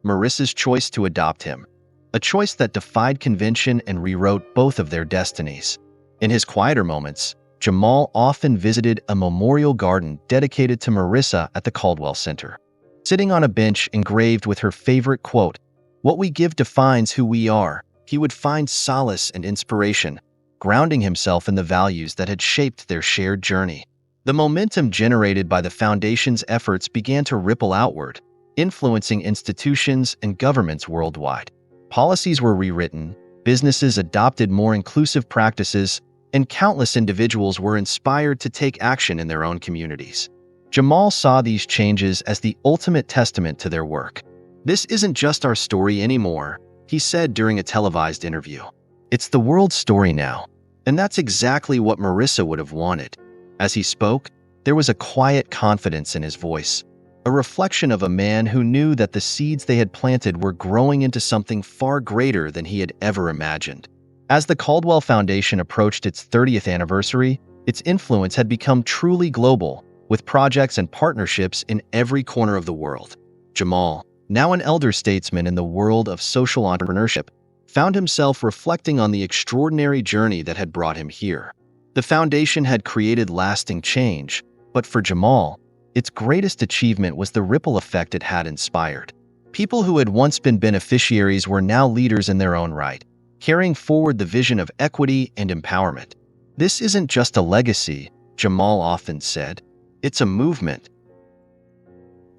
Marissa's choice to adopt him, a choice that defied convention and rewrote both of their destinies. In his quieter moments, Jamal often visited a memorial garden dedicated to Marissa at the Caldwell Center. Sitting on a bench engraved with her favorite quote, "What we give defines who we are," he would find solace and inspiration, grounding himself in the values that had shaped their shared journey. The momentum generated by the Foundation's efforts began to ripple outward, influencing institutions and governments worldwide. Policies were rewritten, businesses adopted more inclusive practices, and countless individuals were inspired to take action in their own communities. Jamal saw these changes as the ultimate testament to their work. "This isn't just our story anymore," he said during a televised interview. "It's the world's story now." And that's exactly what Marissa would have wanted. As he spoke, there was a quiet confidence in his voice, a reflection of a man who knew that the seeds they had planted were growing into something far greater than he had ever imagined. As the Caldwell Foundation approached its 30th anniversary, its influence had become truly global, with projects and partnerships in every corner of the world. Jamal, now an elder statesman in the world of social entrepreneurship, found himself reflecting on the extraordinary journey that had brought him here. The foundation had created lasting change, but for Jamal, its greatest achievement was the ripple effect it had inspired. People who had once been beneficiaries were now leaders in their own right, carrying forward the vision of equity and empowerment. "This isn't just a legacy," Jamal often said. "It's a movement."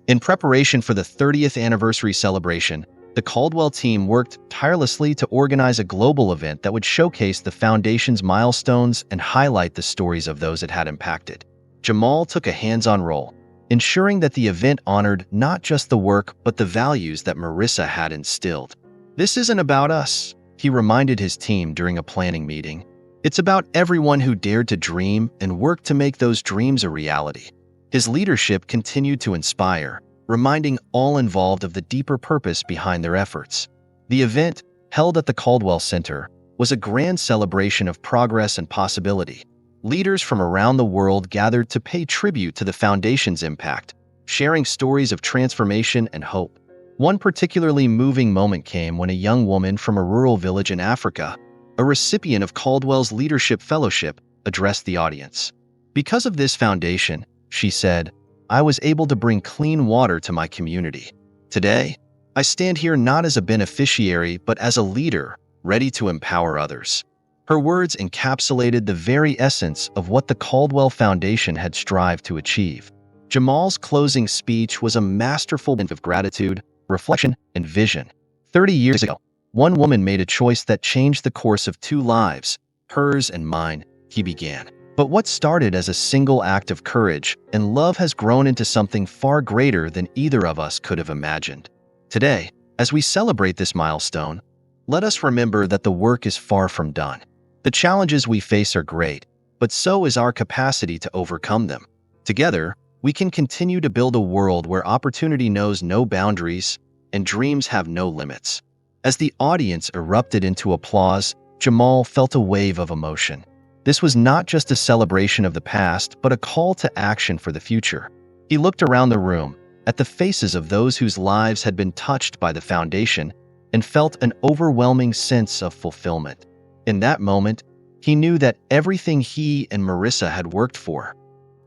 In preparation for the 30th anniversary celebration, the Caldwell team worked tirelessly to organize a global event that would showcase the foundation's milestones and highlight the stories of those it had impacted. Jamal took a hands-on role, ensuring that the event honored not just the work but the values that Marissa had instilled. "This isn't about us," he reminded his team during a planning meeting. "It's about everyone who dared to dream and work to make those dreams a reality." His leadership continued to inspire, reminding all involved of the deeper purpose behind their efforts. The event, held at the Caldwell Center, was a grand celebration of progress and possibility. Leaders from around the world gathered to pay tribute to the foundation's impact, sharing stories of transformation and hope. One particularly moving moment came when a young woman from a rural village in Africa, a recipient of Caldwell's Leadership Fellowship, addressed the audience. "Because of this foundation," she said, "I was able to bring clean water to my community. Today, I stand here not as a beneficiary but as a leader, ready to empower others." Her words encapsulated the very essence of what the Caldwell Foundation had strived to achieve. Jamal's closing speech was a masterful blend of gratitude, reflection, and vision. 30 years ago, one woman made a choice that changed the course of two lives, hers and mine, he began. But what started as a single act of courage and love has grown into something far greater than either of us could have imagined. Today, as we celebrate this milestone, let us remember that the work is far from done. The challenges we face are great, but so is our capacity to overcome them. Together, we can continue to build a world where opportunity knows no boundaries and dreams have no limits. As the audience erupted into applause, Jamal felt a wave of emotion. This was not just a celebration of the past, but a call to action for the future. He looked around the room, at the faces of those whose lives had been touched by the foundation, and felt an overwhelming sense of fulfillment. In that moment, he knew that everything he and Marissa had worked for,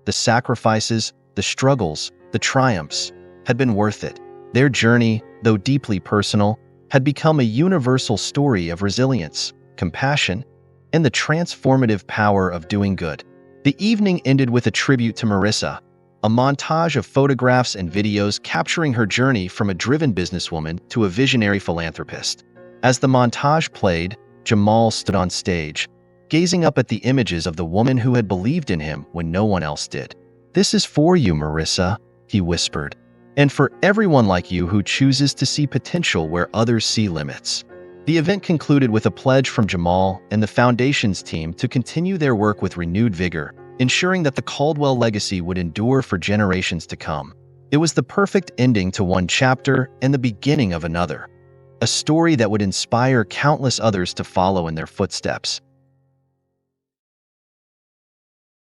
the sacrifices, the struggles, the triumphs, had been worth it. Their journey, though deeply personal, had become a universal story of resilience, compassion, and the transformative power of doing good. The evening ended with a tribute to Marissa, a montage of photographs and videos capturing her journey from a driven businesswoman to a visionary philanthropist. As the montage played, Jamal stood on stage, gazing up at the images of the woman who had believed in him when no one else did. "This is for you, Marissa," he whispered, "and for everyone like you who chooses to see potential where others see limits." The event concluded with a pledge from Jamal and the Foundation's team to continue their work with renewed vigor, ensuring that the Caldwell legacy would endure for generations to come. It was the perfect ending to one chapter and the beginning of another, a story that would inspire countless others to follow in their footsteps.